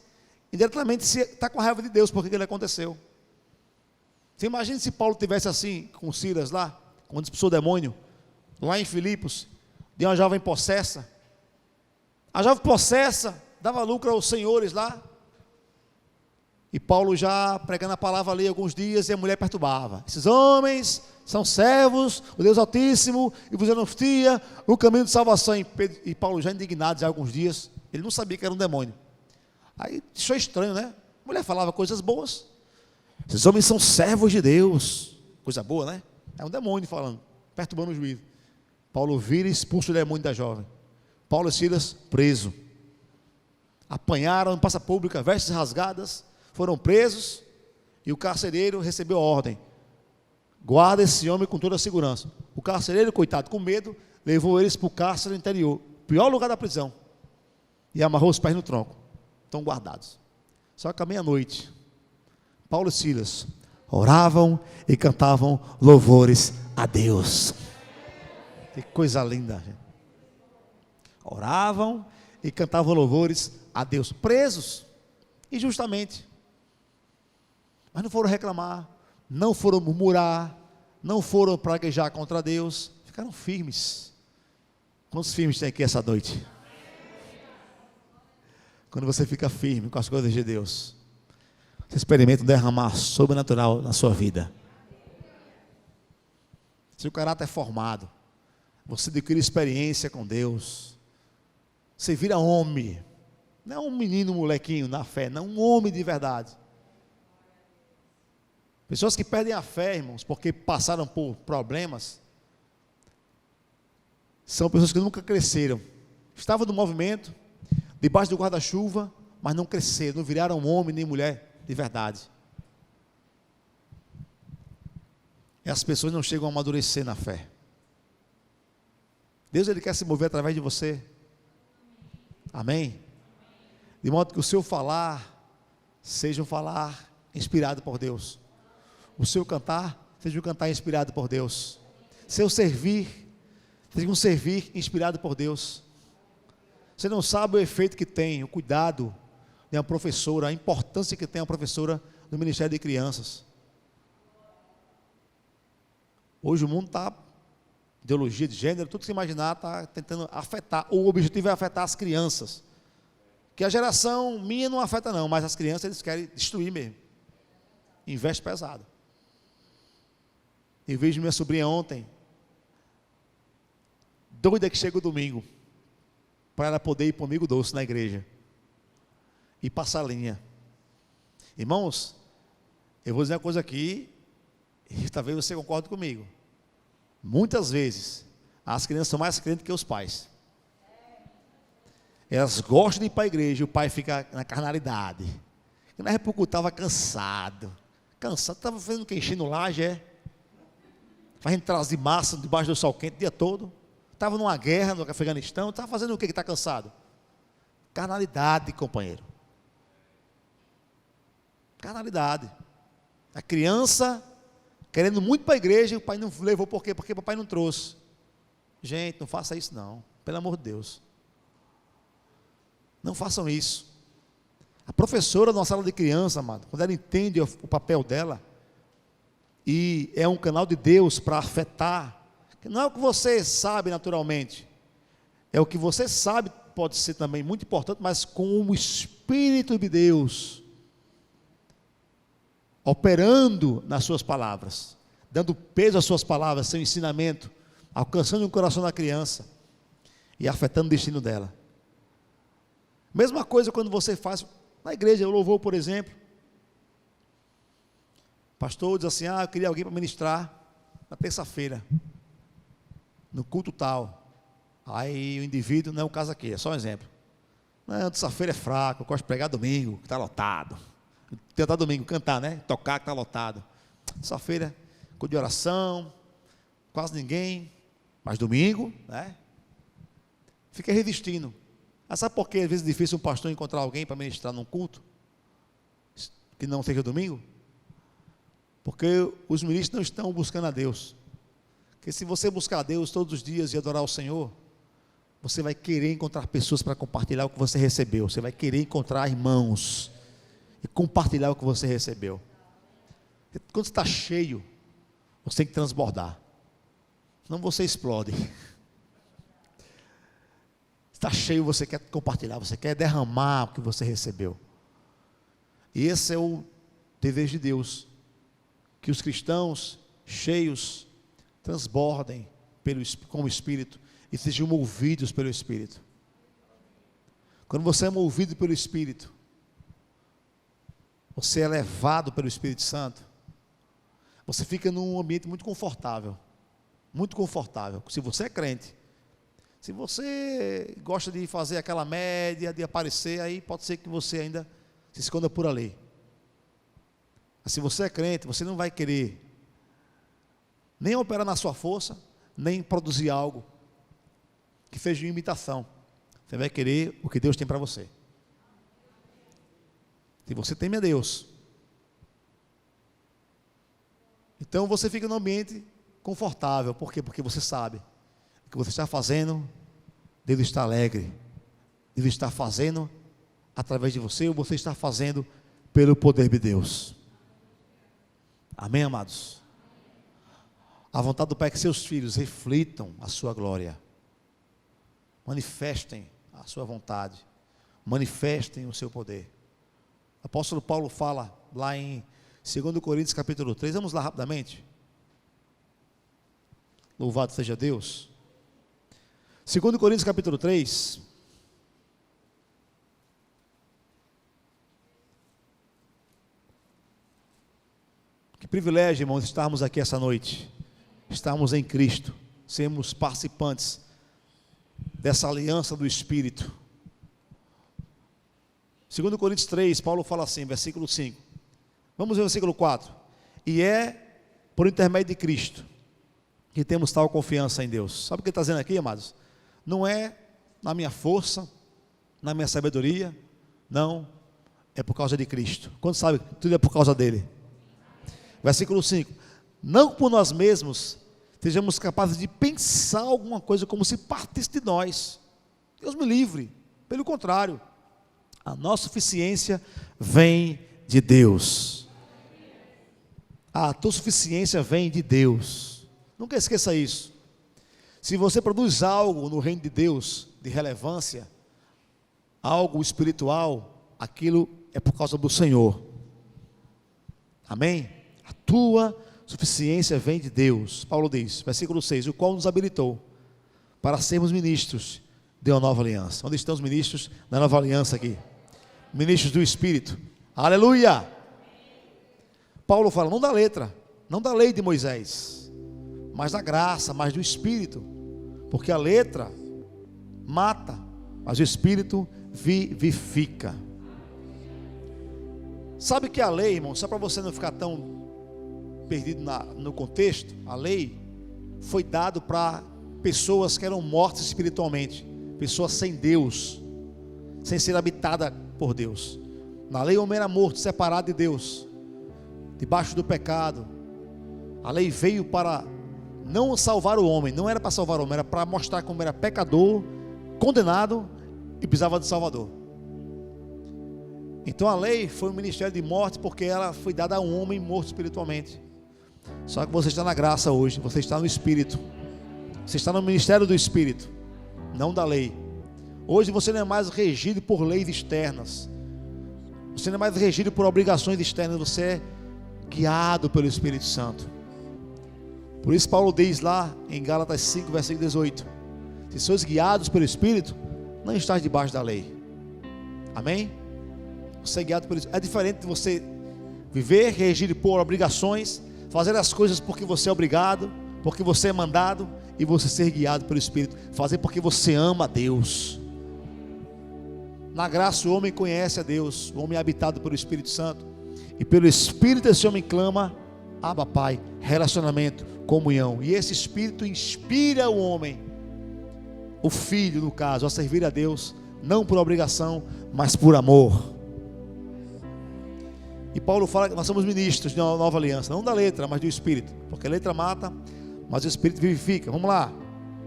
Speaker 1: indiretamente se está com raiva de Deus, porque ele aconteceu. Você imagina se Paulo tivesse assim com Silas lá, quando expulsou o demônio, lá em Filipos, de uma jovem possessa. A jovem possessa dava lucro aos senhores lá. E Paulo já pregando a palavra ali alguns dias, e a mulher perturbava. Esses homens são servos, o Deus Altíssimo, e vos anuncia o caminho de salvação. E Paulo já indignado já há alguns dias, ele não sabia que era um demônio. Aí achou estranho, né? A mulher falava coisas boas. Esses homens são servos de Deus. Coisa boa, né? É um demônio falando, perturbando o juízo. Paulo vira e expulsa o demônio da jovem. Paulo e Silas preso. Apanharam em praça pública, vestes rasgadas, foram presos, e o carcereiro recebeu a ordem: guarda esse homem com toda a segurança. O carcereiro, coitado, com medo, levou eles para o cárcere interior, pior lugar da prisão. e amarrou os pés no tronco. Estão guardados. Só que à meia-noite, Paulo e Silas oravam e cantavam louvores a Deus. Que coisa linda, gente. Oravam e cantavam louvores a Deus, presos, injustamente. Mas não foram reclamar, não foram murmurar, não foram praguejar contra Deus, ficaram firmes. Quantos firmes tem aqui essa noite? Quando você fica firme com as coisas de Deus, você experimenta um derramar sobrenatural na sua vida. Se o caráter é formado, você adquire experiência com Deus, você vira homem, não é um menino, molequinho na fé, não, um homem de verdade. Pessoas que perdem a fé, irmãos, porque passaram por problemas, são pessoas que nunca cresceram, estavam no movimento, debaixo do guarda-chuva, mas não cresceram, não viraram homem nem mulher de verdade. E as pessoas não chegam a amadurecer na fé. Deus, Ele quer se mover através de você. Amém? De modo que o seu falar seja um falar inspirado por Deus. O seu cantar seja um cantar inspirado por Deus. Seu servir seja um servir inspirado por Deus. Você não sabe o efeito que tem, o cuidado de uma professora, a importância que tem a professora no Ministério de Crianças. Hoje o mundo está, ideologia de gênero, tudo que você imaginar está tentando afetar, o objetivo é afetar as crianças. Que a geração minha não afeta não, mas as crianças eles querem destruir mesmo. Investe pesado. Eu vejo minha sobrinha ontem, doida que chega o domingo, para ela poder ir para o Amigo Doce na igreja e passar a linha. Irmãos, eu vou dizer uma coisa aqui, e talvez você concorde comigo. Muitas vezes, as crianças são mais crentes que os pais. Elas gostam de ir para a igreja, e o pai fica na carnalidade. E na época eu estava cansado, estava fazendo o que? Enchendo laje, fazendo trazer massa debaixo do sol quente o dia todo. Estava numa guerra no Afeganistão, estava fazendo o que está cansado? Carnalidade, companheiro. Carnalidade. A criança querendo muito para a igreja, e o pai não levou, por quê? Porque o papai não trouxe. Gente, não faça isso não, pelo amor de Deus. Não façam isso. A professora na sala de criança, amado, quando ela entende o papel dela, e é um canal de Deus para afetar, não é o que você sabe naturalmente, é o que você sabe, pode ser também muito importante, mas com o Espírito de Deus operando nas suas palavras, dando peso às suas palavras, seu ensinamento, alcançando o coração da criança e afetando o destino dela. Mesma coisa quando você faz na igreja, o louvor, por exemplo. O pastor diz assim: eu queria alguém para ministrar na terça-feira, no culto tal. Aí o indivíduo, não é o caso aqui, é só um exemplo. Não, terça-feira é fraco, eu gosto de pregar domingo, que está lotado. Tentar domingo, cantar, né? Tocar, que está lotado. Terça-feira, culto de oração, quase ninguém. Mas domingo, né? Fica resistindo. Sabe por que às vezes é difícil um pastor encontrar alguém para ministrar num culto que não seja domingo? Porque os ministros não estão buscando a Deus. Porque se você buscar a Deus todos os dias e adorar o Senhor, você vai querer encontrar pessoas para compartilhar o que você recebeu. Você vai querer encontrar irmãos e compartilhar o que você recebeu. Quando você está cheio, você tem que transbordar, senão você explode. Está cheio, você quer compartilhar, você quer derramar o que você recebeu. E esse é o desejo de Deus, que os cristãos cheios transbordem com o Espírito e sejam movidos pelo Espírito. Quando você é movido pelo Espírito, você é levado pelo Espírito Santo, você fica num ambiente muito confortável, muito confortável. Se você é crente, se você gosta de fazer aquela média, de aparecer, aí pode ser que você ainda se esconda por ali. Mas se você é crente, você não vai querer nem operar na sua força, nem produzir algo que seja imitação. você vai querer o que Deus tem para você. Se você teme a Deus, então você fica num ambiente confortável. Por quê? Porque você sabe o que você está fazendo, Deus está alegre. Deus está fazendo através de você, ou você está fazendo pelo poder de Deus. Amém, amados? A vontade do Pai é que seus filhos reflitam a sua glória, manifestem a sua vontade, manifestem o seu poder. O apóstolo Paulo fala lá em 2 Coríntios capítulo 3, vamos lá rapidamente. Louvado seja Deus. 2 Coríntios capítulo 3. Que privilégio, irmãos, estarmos aqui essa noite, estarmos em Cristo, sermos participantes dessa aliança do Espírito. 2 Coríntios 3, Paulo fala assim, versículo 5, vamos ver o versículo 4, e é por intermédio de Cristo que temos tal confiança em Deus. Sabe o que ele está dizendo aqui, amados? Não é na minha força, na minha sabedoria, não, é por causa de Cristo. Quando sabe, tudo é por causa dele. Versículo 5, não por nós mesmos sejamos capazes de pensar alguma coisa como se partisse de nós. Deus me livre, pelo contrário, a nossa suficiência vem de Deus. A tua suficiência vem de Deus. Nunca esqueça isso. Se você produz algo no reino de Deus, de relevância, algo espiritual, aquilo é por causa do Senhor. Amém? A tua suficiência vem de Deus. Paulo diz, versículo 6, o qual nos habilitou para sermos ministros de uma nova aliança. Onde estão os ministros da nova aliança aqui? Ministros do Espírito. Aleluia! Paulo fala, não da letra, não da lei de Moisés, mas da graça, mas do Espírito. Porque a letra mata, mas o Espírito vivifica. Sabe que a lei, irmão, só para você não ficar tão perdido no contexto, a lei foi dado para pessoas que eram mortas espiritualmente, pessoas sem Deus, sem ser habitada por Deus. Na lei o homem era morto, separado de Deus, debaixo do pecado. A lei veio para não salvar o homem, não era para salvar o homem, era para mostrar como era pecador, condenado e precisava de Salvador. Então a lei foi um ministério de morte, porque ela foi dada a um homem morto espiritualmente. Só que você está na graça hoje, você está no Espírito, você está no ministério do Espírito, não da lei. Hoje você não é mais regido por leis externas, você não é mais regido por obrigações externas, você é guiado pelo Espírito Santo. Por isso Paulo diz lá em Gálatas 5, versículo 18, se sois guiados pelo Espírito, não estáis debaixo da lei. Amém? Você é guiado pelo Espírito. É diferente de você viver regido por obrigações, fazer as coisas porque você é obrigado, porque você é mandado, e você ser guiado pelo Espírito, fazer porque você ama a Deus. Na graça o homem conhece a Deus, o homem é habitado pelo Espírito Santo, e pelo Espírito esse homem clama, Abba Pai, relacionamento, comunhão, e esse Espírito inspira o homem, o filho no caso, a servir a Deus, não por obrigação, mas por amor. E Paulo fala que nós somos ministros de uma nova aliança, não da letra, mas do Espírito, porque a letra mata, mas o Espírito vivifica. Vamos lá,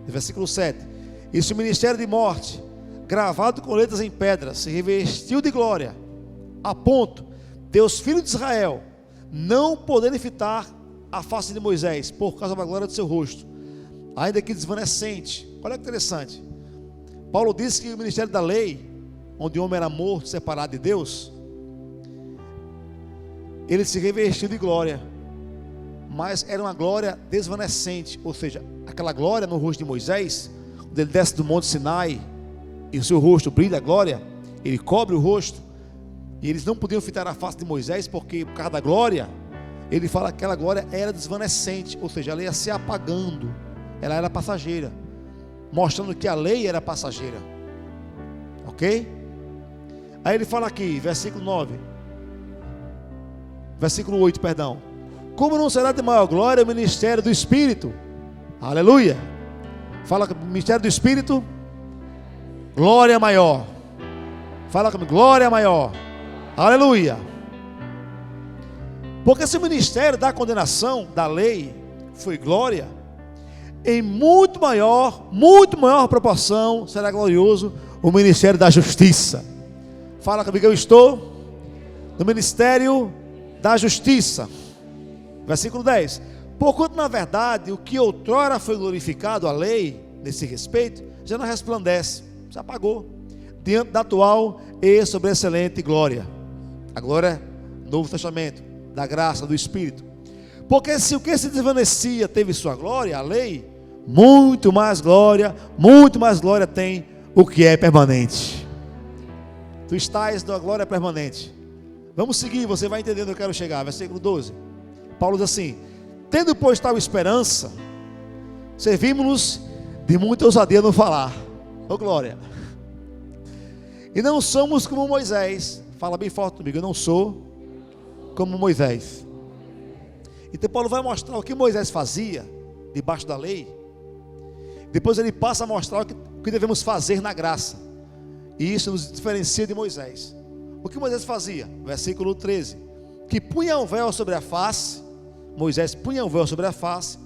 Speaker 1: versículo 7, e se o ministério de morte, gravado com letras em pedra, se revestiu de glória, a ponto de os filhos de Israel não poderem fitar a face de Moisés, por causa da glória do seu rosto, ainda que desvanecente. Olha que interessante, Paulo disse que o ministério da lei, onde o homem era morto, separado de Deus, ele se revestiu de glória, mas era uma glória desvanecente, ou seja, aquela glória no rosto de Moisés, quando ele desce do monte Sinai, e o seu rosto brilha a glória, ele cobre o rosto, e eles não podiam fitar a face de Moisés, porque por causa da glória, ele fala que aquela glória era desvanecente, ou seja, ela ia se apagando, ela era passageira, mostrando que a lei era passageira, ok? Aí ele fala aqui, versículo 8, perdão, como não será de maior glória o ministério do Espírito? Aleluia. Fala que o ministério do Espírito, glória maior. Fala comigo, glória maior. Aleluia. Porque se o ministério da condenação da lei foi glória, em muito maior proporção será glorioso o ministério da justiça. Fala comigo, eu estou no ministério da justiça. Versículo 10. Porquanto na verdade o que outrora foi glorificado, a lei, nesse respeito, já não resplandece, já apagou, diante da atual e sobreexcelente glória. A glória do Novo Testamento, da graça, do Espírito. Porque se o que se desvanecia teve sua glória, a lei, muito mais glória tem o que é permanente. Tu estás na glória permanente. Vamos seguir, você vai entender onde eu quero chegar. Versículo 12. Paulo diz assim: tendo pois tal esperança, servimos-nos de muita ousadia no falar. Ô glória. E não somos como Moisés. Fala bem forte comigo, eu não sou como Moisés. Então Paulo vai mostrar o que Moisés fazia debaixo da lei. Depois ele passa a mostrar o que devemos fazer na graça. E isso nos diferencia de Moisés. O que Moisés fazia? Versículo 13. Que punha um véu sobre a face. Moisés punha um véu sobre a face,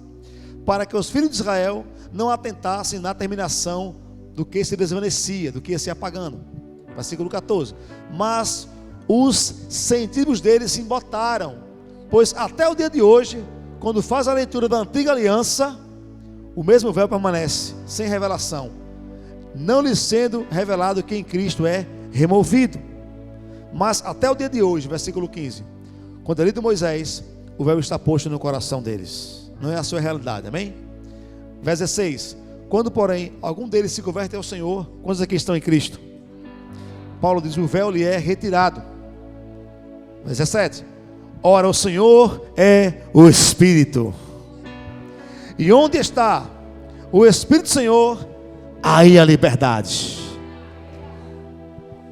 Speaker 1: para que os filhos de Israel não atentassem na terminação do que se desvanecia, do que ia se apagando. Versículo 14. Mas os sentidos deles se embotaram, pois até o dia de hoje, quando faz a leitura da antiga aliança, o mesmo véu permanece, sem revelação, não lhe sendo revelado que em Cristo é removido. Mas até o dia de hoje, versículo 15, quando é lido Moisés, o véu está posto no coração deles. Não é a sua realidade, amém? Verso 16. Quando porém algum deles se converte ao Senhor, quantos aqui estão em Cristo? Paulo diz, o véu lhe é retirado. Verso 17. Ora, o Senhor é o Espírito, e onde está o Espírito do Senhor, aí a liberdade.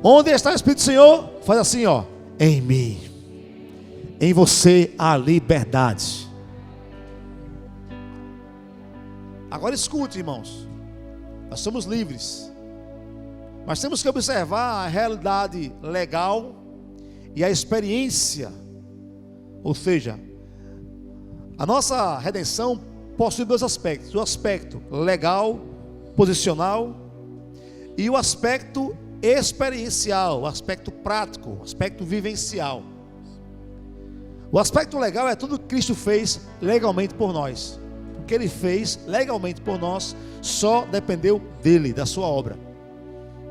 Speaker 1: Onde está o Espírito do Senhor? Faz assim, ó, em mim. Em você a liberdade. Agora escute, irmãos. Nós somos livres, mas temos que observar a realidade legal e a experiência. Ou seja, a nossa redenção possui dois aspectos: o aspecto legal, posicional, e o aspecto experiencial, o aspecto prático, o aspecto vivencial. O aspecto legal é tudo que Cristo fez legalmente por nós. O que Ele fez legalmente por nós só dependeu dEle, da sua obra.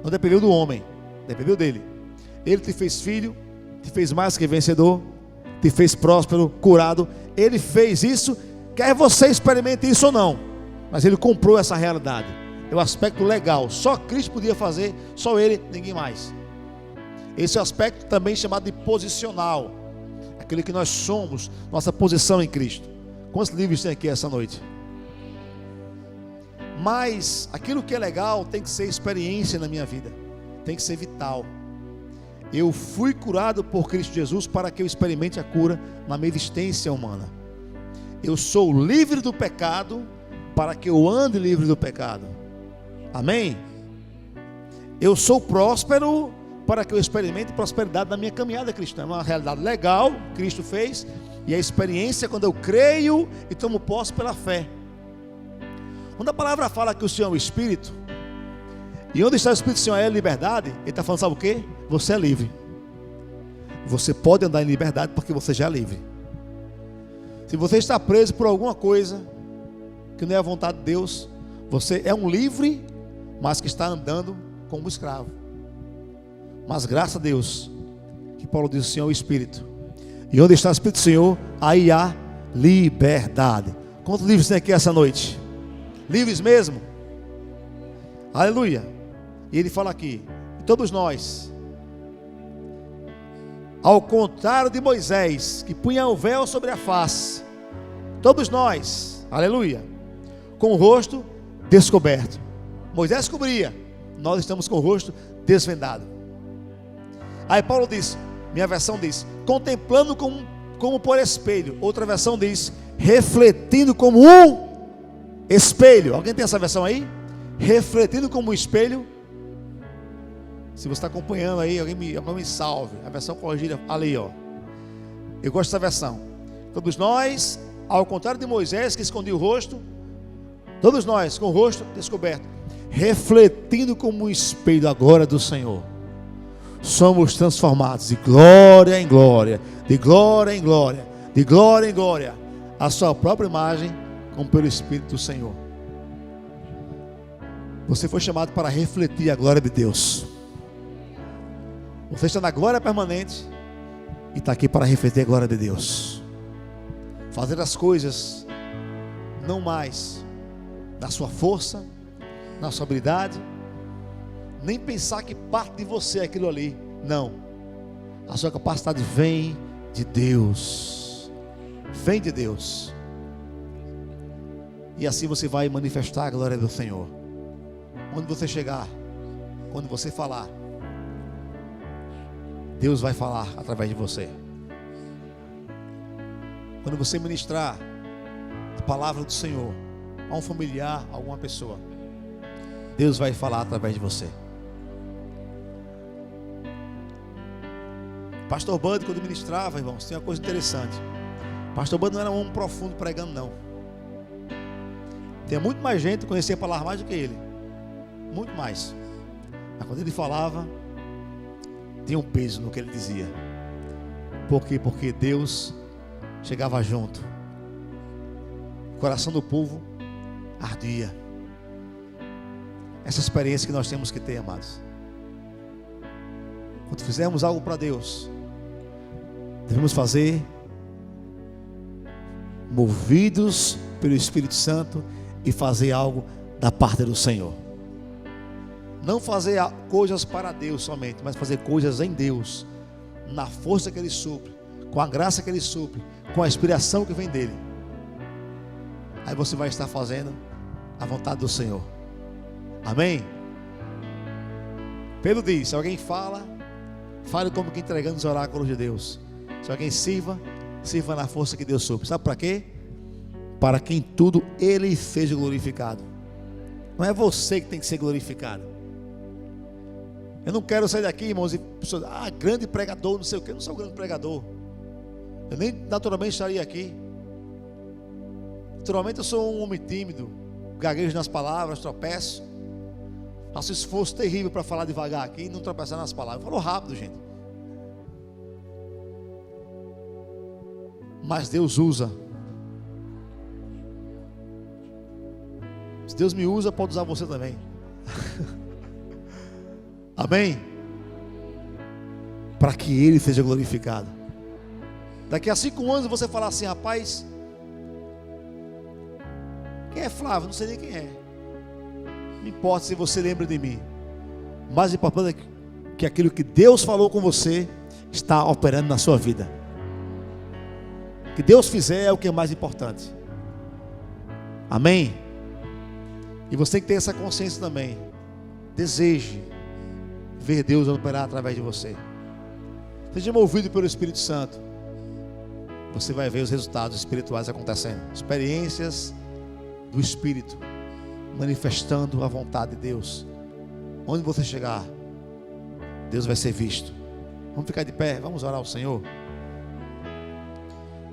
Speaker 1: Não dependeu do homem, dependeu dEle. Ele te fez filho, te fez mais que vencedor, te fez próspero, curado. Ele fez isso, quer você experimente isso ou não, mas Ele comprou essa realidade. É o aspecto legal, só Cristo podia fazer, só Ele, ninguém mais. Esse é o aspecto também chamado de posicional, aquilo que nós somos, nossa posição em Cristo. Quantos livros tem aqui essa noite? Mas aquilo que é legal tem que ser experiência na minha vida, tem que ser vital. Eu fui curado por Cristo Jesus para que eu experimente a cura na minha existência humana. Eu sou livre do pecado para que eu ande livre do pecado. Amém? Eu sou próspero para que eu experimente prosperidade na minha caminhada cristã. É uma realidade legal, Cristo fez, e a experiência quando eu creio e tomo posse pela fé. Quando a palavra fala que o Senhor é o Espírito, e onde está o Espírito do Senhor é a liberdade, Ele está falando, sabe o que? Você é livre. Você pode andar em liberdade porque você já é livre. Se você está preso por alguma coisa que não é a vontade de Deus, você é um livre, mas que está andando como escravo. Mas graças a Deus, que Paulo diz, o Senhor é o Espírito, e onde está o Espírito do Senhor, aí há liberdade. Quantos livros tem aqui essa noite? Livres mesmo? Aleluia. E ele fala aqui, todos nós, ao contrário de Moisés, que punha o véu sobre a face, todos nós, aleluia, com o rosto descoberto. Moisés cobria, nós estamos com o rosto desvendado. Aí Paulo diz, minha versão diz, contemplando como por espelho. Outra versão diz, refletindo como um espelho. Alguém tem essa versão aí? Refletindo como um espelho Se você está acompanhando aí, alguém me salve. A versão corrigida ali, ó. Eu gosto dessa versão. Todos nós, ao contrário de Moisés, que escondia o rosto, todos nós com o rosto descoberto, refletindo como um espelho a glória do Senhor, somos transformados de glória em glória, de glória em glória, de glória em glória, a sua própria imagem, como pelo Espírito do Senhor. Você foi chamado para refletir a glória de Deus. Você está na glória permanente e está aqui para refletir a glória de Deus. Fazer as coisas não mais na sua força, na sua habilidade, nem pensar que parte de você é aquilo ali. Não. A sua capacidade vem de Deus. Vem de Deus. E assim você vai manifestar a glória do Senhor. Onde você chegar, quando você falar, Deus vai falar através de você. Quando você ministrar a palavra do Senhor a um familiar, a alguma pessoa, Deus vai falar através de você. Pastor Bud, quando ministrava, irmãos, tem uma coisa interessante. Pastor Bud não era um homem profundo pregando, não. Tem muito mais gente que conhecia a palavra mais do que ele. Muito mais. Mas quando ele falava, tinha um peso no que ele dizia. Por quê? Porque Deus chegava junto. O coração do povo ardia. Essa experiência que nós temos que ter, amados. Quando fizermos algo para Deus, devemos fazer movidos pelo Espírito Santo e fazer algo da parte do Senhor. Não fazer coisas para Deus somente, mas fazer coisas em Deus, na força que Ele supre, com a graça que Ele supre, com a inspiração que vem dEle. Aí você vai estar fazendo a vontade do Senhor. Amém? Pedro diz: se alguém fala, fale como que entregando os oráculos de Deus. Se alguém sirva, sirva na força que Deus supre. Sabe para quê? Para que em tudo Ele seja glorificado. Não é você que tem que ser glorificado. Eu não quero sair daqui, irmãos, e pessoas, grande pregador, não sei o que. Eu não sou grande pregador. Eu nem naturalmente estaria aqui. Naturalmente eu sou um homem tímido, gaguejo nas palavras, tropeço. Faço esforço terrível para falar devagar aqui e não tropeçar nas palavras. Eu falo rápido, gente. Mas Deus usa. Se Deus me usa, pode usar você também. Amém? Para que Ele seja glorificado. Daqui a 5 anos você falar assim: rapaz, quem é Flávio? Não sei nem quem é. Não importa se você lembra de mim. O mais importante é que aquilo que Deus falou com você está operando na sua vida. O que Deus fizer é o que é mais importante. Amém? E você tem que ter essa consciência também. Deseje ver Deus operar através de você. Seja movido pelo Espírito Santo. Você vai ver os resultados espirituais acontecendo. Experiências do Espírito manifestando a vontade de Deus. Onde você chegar, Deus vai ser visto. Vamos ficar de pé, vamos orar ao Senhor.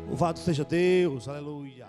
Speaker 1: Louvado seja Deus, aleluia.